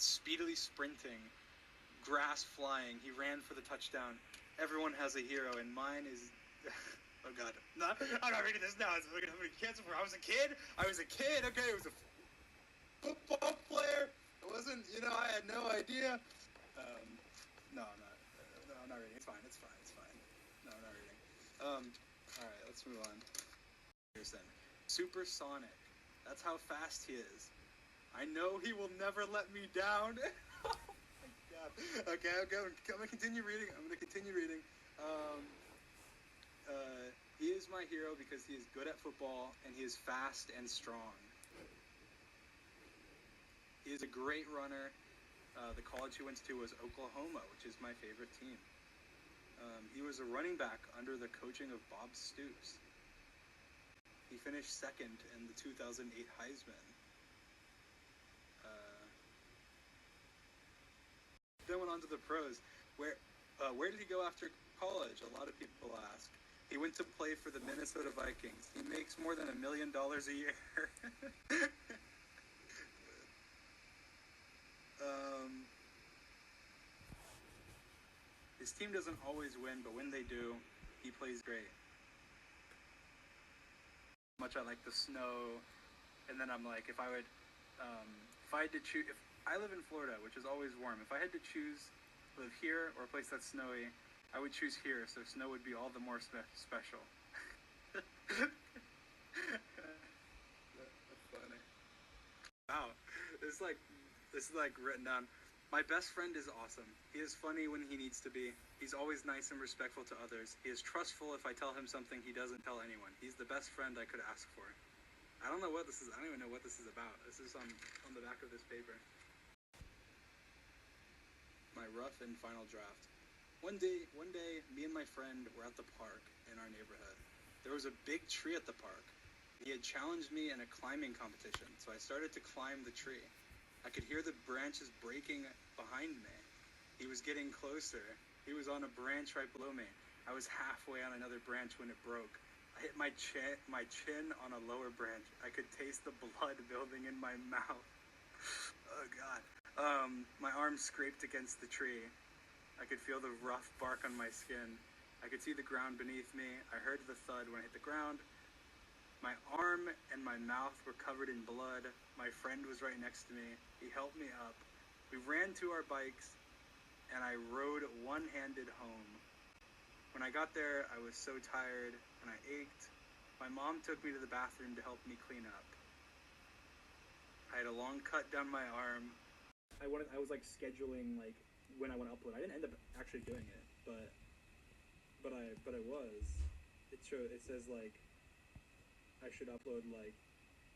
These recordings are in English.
speedily sprinting, grass flying. He ran for the touchdown. Everyone has a hero, and mine is... Oh god. No, I'm not reading this now. It's going to be canceled for... I was a kid, okay? It was a football player. It wasn't, I had no idea. No, I'm not reading. It's fine. No, I'm not reading. Alright, let's move on. Supersonic. That's how fast he is. I know he will never let me down. Oh my god. Okay, I'm gonna continue reading. He is my hero because he is good at football and he is fast and strong. He is a great runner. The college he went to was Oklahoma, which is my favorite team. He was a running back under the coaching of Bob Stoops. He finished second in the 2008 Heisman. Then went on to the pros. Where did he go after college? A lot of people ask. He went to play for the Minnesota Vikings. He makes more than $1 million a year. His team doesn't always win, but when they do, he plays great. Much I like the snow, and then I'm like, if I had to choose, if I live in Florida, which is always warm, if I had to choose live here or a place that's snowy, I would choose here, so snow would be all the more special. That's funny. Wow, this is like written down. My best friend is awesome. He is funny when he needs to be. He's always nice and respectful to others. He is trustful if I tell him something he doesn't tell anyone. He's the best friend I could ask for. I don't know what this is. I don't even know what this is about. This is on the back of this paper. My rough and final draft. One day, me and my friend were at the park in our neighborhood. There was a big tree at the park. He had challenged me in a climbing competition, so I started to climb the tree. I could hear the branches breaking behind me. He was getting closer. He was on a branch right below me. I was halfway on another branch when it broke. I hit my chin on a lower branch. I could taste the blood building in my mouth. Oh god. My arm scraped against the tree. I could feel the rough bark on my skin. I could see the ground beneath me. I heard the thud when I hit the ground. My arm and my mouth were covered in blood. My friend was right next to me. He helped me up. We ran to our bikes, and I rode one-handed home. When I got there, I was so tired, and I ached. My mom took me to the bathroom to help me clean up. I had a long cut down my arm. I was like scheduling like when I want to upload. I didn't end up actually doing it, but I was. It says like I should upload like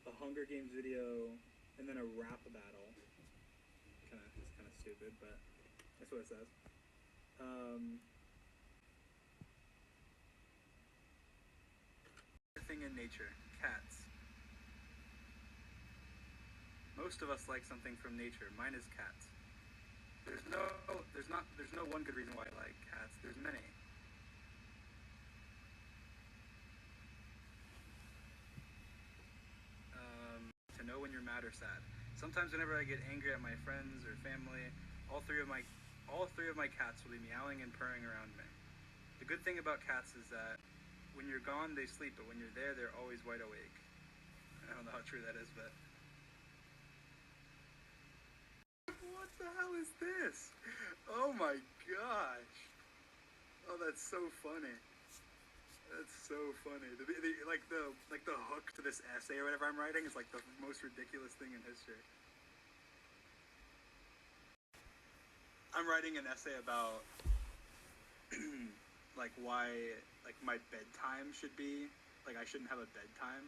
a Hunger Games video and then a rap battle. It's kind of stupid, but that's what it says. Thing in nature, cats. Most of us like something from nature. Mine is cats. There's no one good reason why I like cats. There's many. To know when you're mad or sad. Sometimes whenever I get angry at my friends or family, all three of my cats will be meowing and purring around me. The good thing about cats is that when you're gone, they sleep, but when you're there, they're always wide awake. I don't know how true that is, but... What the hell is this? Oh my gosh. Oh, that's so funny. That's so funny. The hook to this essay or whatever I'm writing is like the most ridiculous thing in history. I'm writing an essay about like why like my bedtime should be like I shouldn't have a bedtime.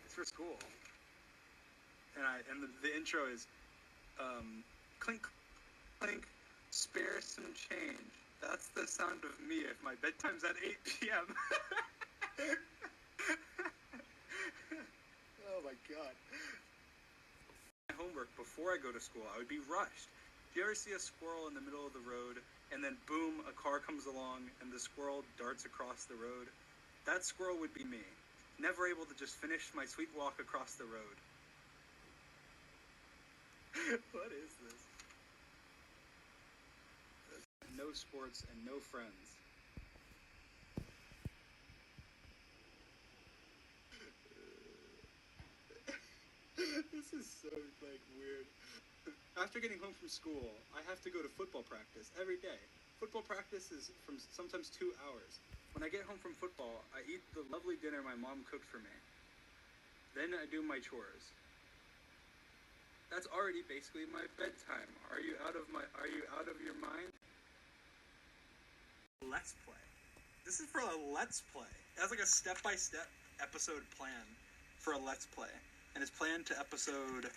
It's for school. And the intro is clink clink, spare some change. That's the sound of me if my bedtime's at 8 p.m. Oh my god. My homework before I go to school, I would be rushed. Do you ever see a squirrel in the middle of the road, and then boom, a car comes along, and the squirrel darts across the road? That squirrel would be me. Never able to just finish my sweet walk across the road. What is this? No sports and no friends. This is so, like, weird. After getting home from school, I have to go to football practice every day. Football practice is from sometimes 2 hours. When I get home from football, I eat the lovely dinner my mom cooked for me. Then I do my chores. That's already basically my bedtime. Are you out of your mind? Let's play. This is for a let's play. It has like a step-by-step episode plan for a let's play. And it's planned to episode...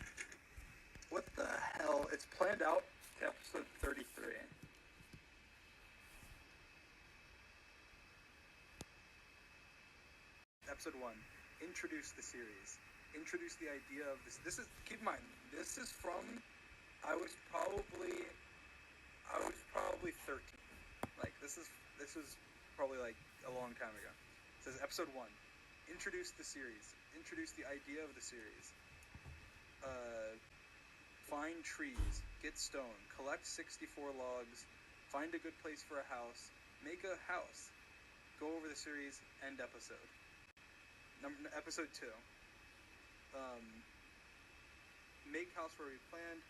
What the hell? It's planned out to episode 33. Episode 1. Introduce the series. Introduce the idea of this. This is, keep in mind, this is from, I was probably 13. Like, this is probably like a long time ago. It says episode 1. Introduce the series. Introduce the idea of the series. Find trees. Get stone. Collect 64 logs. Find a good place for a house. Make a house. Go over the series. End episode. Episode 2. Make house where we planned.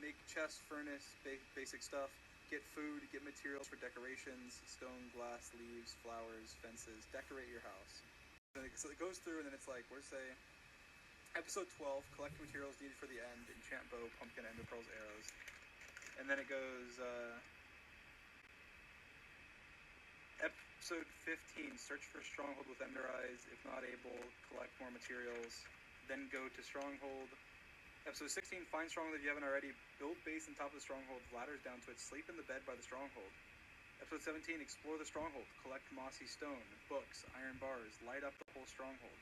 Make chest, furnace, basic stuff. Get food. Get materials for decorations. Stone, glass, leaves, flowers, fences. Decorate your house. So it goes through, and then it's like, where's say, episode 12, collect materials needed for the end, enchant bow, pumpkin, ender pearls, arrows. And then it goes, episode 15, search for stronghold with ender eyes. If not able, collect more materials. Then go to stronghold. Episode 16, find stronghold if you haven't already. Build base on top of the stronghold, ladders down to it. Sleep in the bed by the stronghold. Episode 17, explore the stronghold. Collect mossy stone, books, iron bars. Light up the whole stronghold.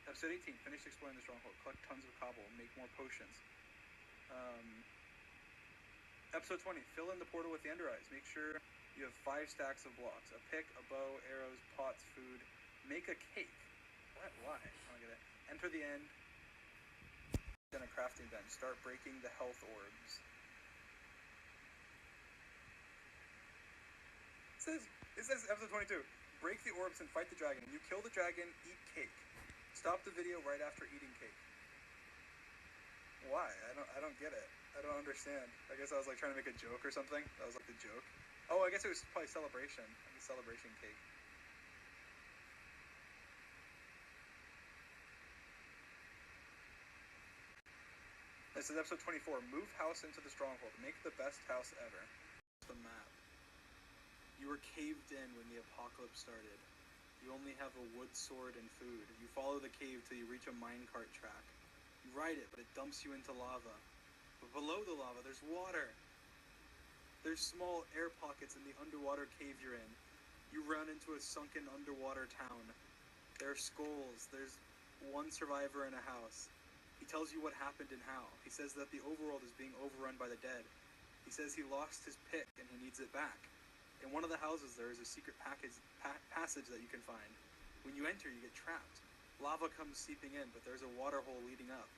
Episode 18, finish exploring the stronghold. Collect tons of cobble. Make more potions. Episode 20, fill in the portal with the ender eyes. Make sure you have 5 stacks of blocks. A pick, a bow, arrows, pots, food. Make a cake. What? Why? I don't get it. Enter the end. Then a crafting bench. Start breaking the health orbs. It says episode 22. Break the orbs and fight the dragon. When you kill the dragon, eat cake. Stop the video right after eating cake. Why? I don't get it. I don't understand. I guess I was like trying to make a joke or something. That was like the joke. Oh, I guess it was probably celebration. Like a celebration cake. This is episode 24. Move house into the stronghold. Make the best house ever. The map. You were caved in when the apocalypse started. You only have a wood sword and food. You follow the cave till you reach a minecart track. You ride it, but it dumps you into lava. But below the lava, there's water. There's small air pockets in the underwater cave you're in. You run into a sunken underwater town. There are skulls. There's one survivor in a house. He tells you what happened and how. He says that the overworld is being overrun by the dead. He says he lost his pick and he needs it back. In one of the houses there is a secret passage that you can find. When you enter, you get trapped. Lava comes seeping in, but there's a water hole leading up.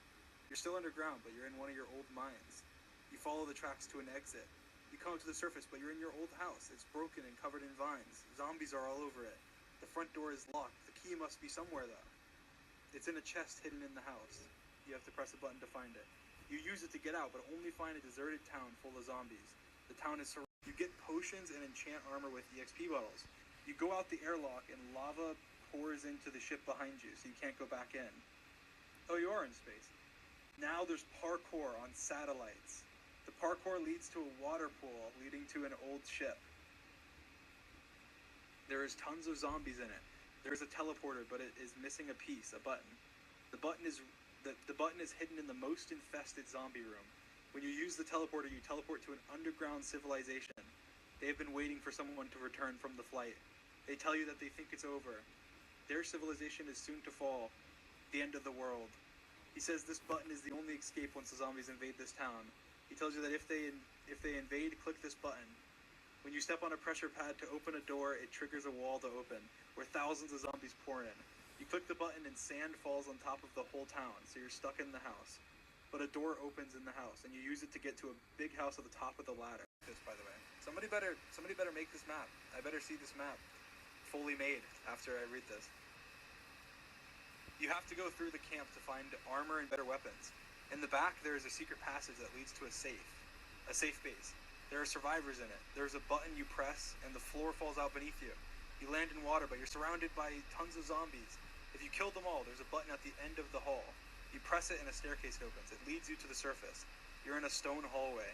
You're still underground, but you're in one of your old mines. You follow the tracks to an exit. You come up to the surface, but you're in your old house. It's broken and covered in vines. Zombies are all over it. The front door is locked. The key must be somewhere, though. It's in a chest hidden in the house. You have to press a button to find it. You use it to get out, but only find a deserted town full of zombies. The town is surrounded. You get potions and enchant armor with EXP bottles. You go out the airlock and lava pours into the ship behind you, so you can't go back in. Oh, you are in space. Now there's parkour on satellites. The parkour leads to a water pool leading to an old ship. There is tons of zombies in it. There's a teleporter, but it is missing a piece, a button. The button is hidden in the most infested zombie room. When you use the teleporter, you teleport to an underground civilization. They have been waiting for someone to return from the flight. They tell you that they think it's over. Their civilization is soon to fall. The end of the world. He says this button is the only escape once the zombies invade this town. He tells you that if they invade, click this button. When you step on a pressure pad to open a door, it triggers a wall to open, where thousands of zombies pour in. You click the button and sand falls on top of the whole town, so you're stuck in the house. but a door opens in the house, and you use it to get to a big house at the top of the ladder. This, by the way, somebody better make this map. I better see this map fully made after I read this. You have to go through the camp to find armor and better weapons. In the back, there is a secret passage that leads to a safe base. There are survivors in it. There's a button you press, and the floor falls out beneath you. You land in water, but you're surrounded by tons of zombies. If you kill them all, there's a button at the end of the hall. You press it, and a staircase opens. It leads you to the surface. You're in a stone hallway.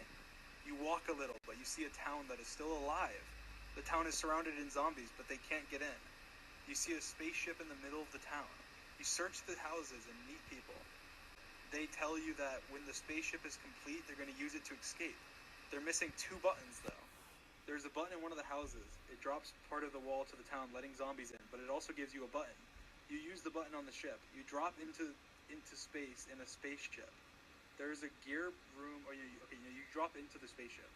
You walk a little, but you see a town that is still alive. The town is surrounded in zombies, but they can't get in. You see a spaceship in the middle of the town. You search the houses and meet people. They tell you that when the spaceship is complete, they're going to use it to escape. They're missing 2 buttons, though. There's a button in one of the houses. It drops part of the wall to the town, letting zombies in, but it also gives you a button. You use the button on the ship. You drop into space in a spaceship. There's a gear room, or you drop into the spaceship.